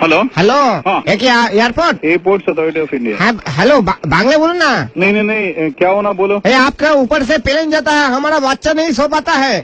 Hello hello हाँ। ये क्या airport? Airport authority of India. हाँ हेलो, बांग्ला बोलो ना। नहीं नहीं नहीं, क्या होना बोलो। ये आपका ऊपर से प्लेन जाता है, हमारा बच्चा नहीं सो पाता है।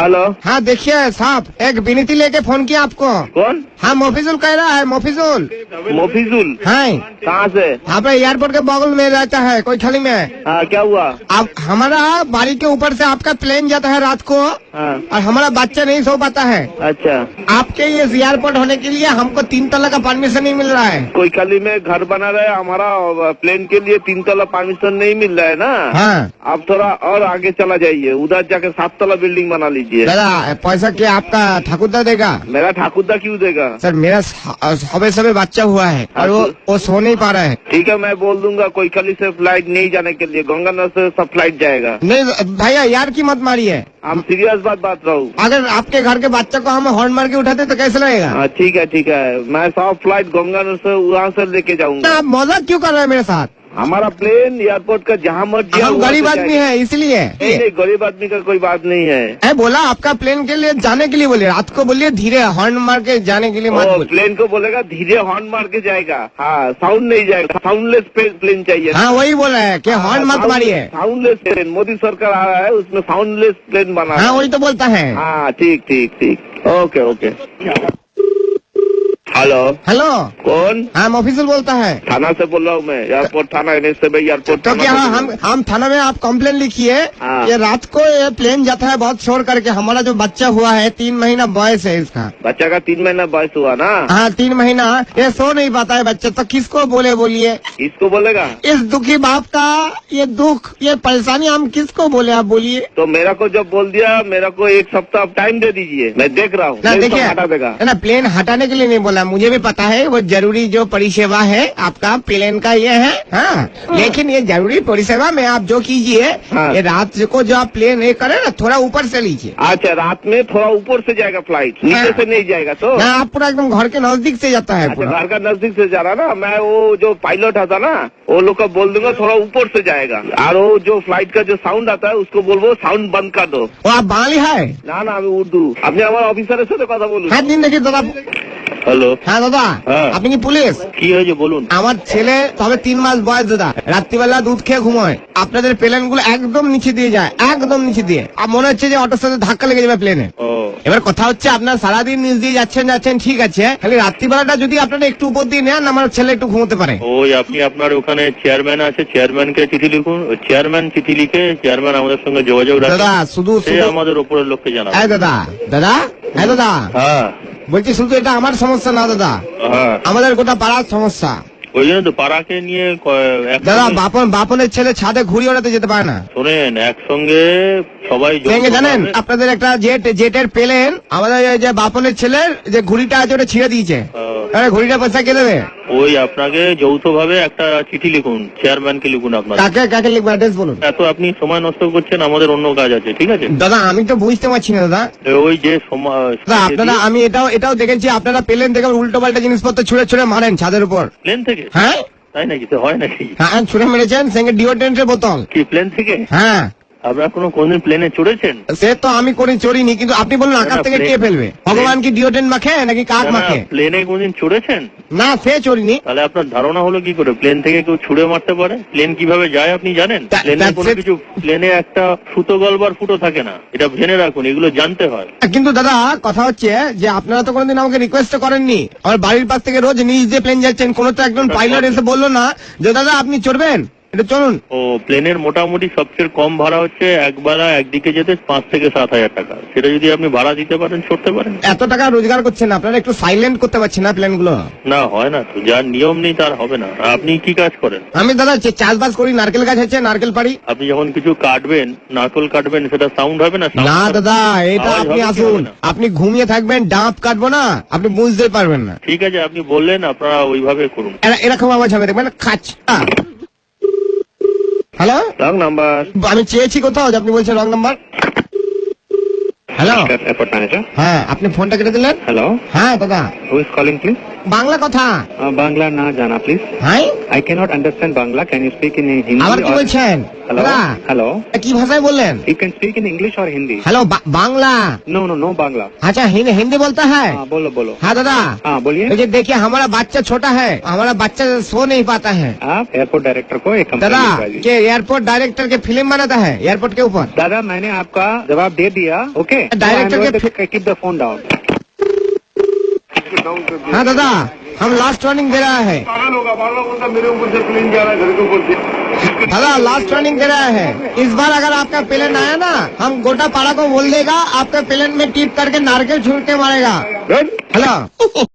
हेलो, हाँ देखिए साहब, एक विनती लेके फोन किया आपको। कौन? हाँ मोफिजुल कह रहा है, मोफिजुल। मोफिजुल? हाँ कहाँ से? आप एयरपोर्ट के बगल में रहता है, कोई खाली में। हाँ, क्या हुआ? अब हमारा बारी के ऊपर से आपका प्लेन जाता है रात को, हाँ, और हमारा बच्चा नहीं सो पाता है। अच्छा। आपके ये एयरपोर्ट होने के लिए हमको 3 तला का परमिशन नहीं मिल रहा है। कोई कली में घर बना रहा है, हमारा प्लेन के लिए 3 तला परमिशन नहीं मिल रहा है ना। हाँ आप थोड़ा और आगे चला जाइए, उधर जाके 7 तला बिल्डिंग बना लीजिए। दादा पैसा क्या आपका ठाकुरदा देगा? मेरा ठाकुरदा क्यों देगा? सर मेरा सबे बच्चा हुआ है और वो सो नहीं पा रहा है। ठीक है, मैं बोल दूंगा कोई कली से फ्लाइट नहीं जाने के लिए, गंगानगर से सब फ्लाइट जाएगा। नहीं भैया यार की मत मारिए, हम सीरियस बात रहा हूँ। अगर आपके घर के बच्चे को हम हॉर्न मार के उठाते तो कैसे लगेगा? हाँ ठीक है, मैं सब फ्लाइट गंगानगर से वहाँ से लेके जाऊंगा। आप मजाक क्यों कर रहे हैं मेरे साथ? हमारा प्लेन एयरपोर्ट का जहाँ मर्जी। हम गरीब आदमी है इसलिए। नहीं, गरीब आदमी का कोई बात नहीं है। है बोला आपका प्लेन के लिए जाने के लिए बोलिए, रात को बोलिए धीरे हॉर्न मार के जाने के लिए मत बोलिए। प्लेन को बोलेगा धीरे हॉर्न मार के जाएगा। हाँ, साउंड नहीं जाएगा, साउंडलेस प्लेन चाहिए। हाँ वही बोला है कि हॉर्न मत मारिए। साउंडलेस प्लेन मोदी सरकार आ रहा है, उसमें साउंडलेस प्लेन बना। हाँ वही तो बोलता है। हाँ ठीक, ओके। हेलो हेलो कौन? हाँ ऑफिसर बोलता है। थाना से बोल रहा हूँ मैं, एयरपोर्ट थाना NH एयरपोर्ट। तो क्या हम थाना में आप कंप्लेन लिखिए। हाँ। ये रात को ये प्लेन जाता है बहुत शोर करके, हमारा जो बच्चा हुआ है 3 महीना बॉयस है इसका। बच्चा का 3 महीना बयस हुआ ना? हाँ 3 महीना, ये सो नहीं पाता है बच्चा, तो किसको बोलिए? इसको बोलेगा? इस दुखी बाप का ये दुख, ये परेशानी हम किसको बोले, आप बोलिए। तो मेरा को जब बोल दिया, मेरा को 1 सप्ताह टाइम दे दीजिए, मैं देख रहा हूँ। ना देखिए हटा देगा ना, प्लेन हटाने के लिए नहीं बोला, मुझे भी पता है वो जरूरी जो परिसेवा है आपका प्लेन का ये है। हाँ लेकिन ये जरूरी परिसेवा में आप जो कीजिए, हाँ। ये रात को जो आप प्लेन ये करे ना, थोड़ा ऊपर से लीजिए। अच्छा, रात में थोड़ा ऊपर से जाएगा फ्लाइट, नीचे से नहीं जाएगा तो? ना आप पूरा एकदम घर के नजदीक से जाता है अच्छा, पूरा। घर का नजदीक से जा रहा ना। मैं वो जो पायलट आता ना, वो लोग को बोल दूंगा थोड़ा ऊपर से जाएगा। और वो जो फ्लाइट का जो साउंड आता है उसको बोलबो साउंड बंद कर दो। वो आप बांग्ली है ना मैं उर्दू। अपने हमारे ऑफिसर से तो কথা বলুন। হ্যাঁ দিন দেখি দাদা। হ্যালো, হ্যাঁ দাদা হ্যাঁ। আপনি কি পুলিশ? কি হয়েছে বলুন। আমার ছেলে তবে 3 মাস বয়স দাদা, রাত্রিবেলা দুধ খেয়ে ঘুমোয়, আপনাদের প্লেন গুলো একদম নিচে দিয়ে যায়, একদম নিচে দিয়ে, আর মনে হচ্ছে যে অটোর সাথে ধাক্কা লেগে যাবে প্লেনে। এবার কথা হচ্ছে আপনার সারাদিন নিচ দিয়ে যাচ্ছেন ঠিক আছে, খালি রাত্রিবেলাটা যদি আপনারা একটু উপর দিয়ে নেন, আমার ছেলে একটু ঘুমোতে পারে। ওই আপনি আপনার ওখানে চেয়ারম্যান আছে, চেয়ারম্যানকে চিঠি লিখুন, চেয়ারম্যান চিঠি লিখে চেয়ারম্যান আমাদের সঙ্গে যোগাযোগ রাখে। দাদা শুধু আমাদের উপরের লোককে জানাবে। দাদা হ্যাঁ বলছি শুধু এটা আমার সমস্যা না দাদা, হ্যাঁ, আমাদের গোটা পাড়ার সমস্যা। ওই জন্য তো পাড়াকে নিয়ে দাদা বাপনের ছেলে ছাদে ঘুড়ি ওড়াতে যেতে পারে না। শোনেন, একসঙ্গে সবাই জানেন আপনাদের একটা জেটের প্লেন, আমাদের যে বাপনের ছেলের যে ঘুড়িটা আছে ওটা ছিঁড়ে দিয়েছে, ঘুড়িটা পয়সা কে দেবে? ওই আপনাকে যৌথভাবে একটা চিঠি লিখুন, চেয়ারম্যানকে লিখুন। আপনার কাকে লিখবো, অ্যাড্রেস বলুন। এত আপনি সময় নষ্ট করছেন, আমাদের অন্য কাজ আছে, ঠিক আছে? দাদা আমি তো বুঝতে পারছি না দাদা। ওই যে সময় আপনারা, আমি এটাও দেখেছি আপনারা প্লেন থেকে উল্টো পাল্টা জিনিসপত্র ছুঁড়ে মারেন ছাদের উপর। প্লেন থেকে? হ্যাঁ তাই নাকি? তো হয় নাকি? হ্যাঁ ছুঁড়ে মেরেছেন, সঙ্গে ডিওড্রেন্টের বোতল। কি প্লেন থেকে? হ্যাঁ। আপনারা কোনদিন প্লেনে চড়েছেন? সে তো আমি কোনো চড়িনি, কিন্তু আপনি বলুন আকাশ থেকে কে ফেলবে? ভগবান কি ডিওড্রেন্ট মাখে নাকি কাক মাখে? প্লেনে কোনদিন চড়েছেন? না সে চড়িনি। তাহলে আপনার ধারণা হলো কি করে প্লেন থেকে কেউ ছুড়ে মারতে পারে? প্লেন কিভাবে যায় আপনি জানেন? প্লেনে কোনো কিছু, প্লেনে একটা সুতো গলবার ফুটো থাকে না, এটা জেনে রাখুন, এগুলো জানতে হয়। কিন্তু দাদা কথা হচ্ছে যে আপনারা তো কোনোদিন আমাকে রিকোয়েস্ট করেননি, আমার বাড়ির পাশ থেকে রোজ নিচ দিয়ে প্লেন যাচ্ছেন, কোনো তো একজন পাইলট এসে বললো না যে দাদা আপনি চড়বেন, এটা চলুন। ও প্লেনের মোটামুটি সবচেয়ে কম ভাড়া হচ্ছে একবেলা একদিকে যেতে 5 থেকে 7 হাজার টাকা। সেটা যদি আপনি ভাড়া দিতে পারেন, ছড়তে পারেন। এত টাকা রোজগার করছেন আপনারা, একটু সাইলেন্ট করতে পারছেন না প্লেন গুলো? না হয় না তো, যার নিয়ম নেই তার হবে না। আপনি কি কাজ করেন? আমি দাদা চাষবাস করি, নারকেল গাছ আছে, নারকেল পাড়ি। আপনি যখন কিছু কাটবেন, নারকেল কাটবেন, সেটা সাউন্ড হবে না? না দাদা এটা আপনি আসুন, আপনি ঘুমিয়ে থাকবেন, ডাব কাটবো না, আপনি বুঝতে পারবেন না। ঠিক আছে, আপনি বললেন, আপনারা ওইভাবে করুন। এরকম আওয়াজ হবে, দেখবেন খাচ। Hello, wrong number. আমি চেয়েছি কোথাও, আপনি বলছেন wrong number. Hello airport manager হ্যাঁ আপনি ফোনটা কেটে দিলেন हेलो হ্যাঁ দাদা who is calling please Bangla কথা बांग्ला ना जाना प्लीज হ্যাঁ I can not understand Bangla can you speak in Hindi আবার কি বলছেন हेलो দাদা हेलो কি ভাষায় বললেন you can speak in English और Hindi hello Bangla no no no Bangla अच्छा हिंदी बोलता है हाँ बोलो बोलो हाँ दादा हाँ बोलिए ये देखिए हमारा बच्चा छोटा है हमारा बच्चा सो नहीं पाता है आप एयरपोर्ट डायरेक्टर को एक दादा कंप्लेंट के एयरपोर्ट डायरेक्टर के फिल्म बनाता है एयरपोर्ट के ऊपर दादा मैंने आपका जवाब दे दिया ओके डायरेक्टर के कीप द फोन डाउन हाँ दादा हम लास्ट वार्निंग दे रहा है पागल होगा मेरे ऊपर से प्लेन जा रहा है घर के ऊपर से दादा लास्ट वार्निंग दे रहा है इस बार अगर आपका प्लेन आया ना हम गोटा पाड़ा को बोल देगा आपके प्लेन में टिप करके नारकेल छूट के मारेगा हेलो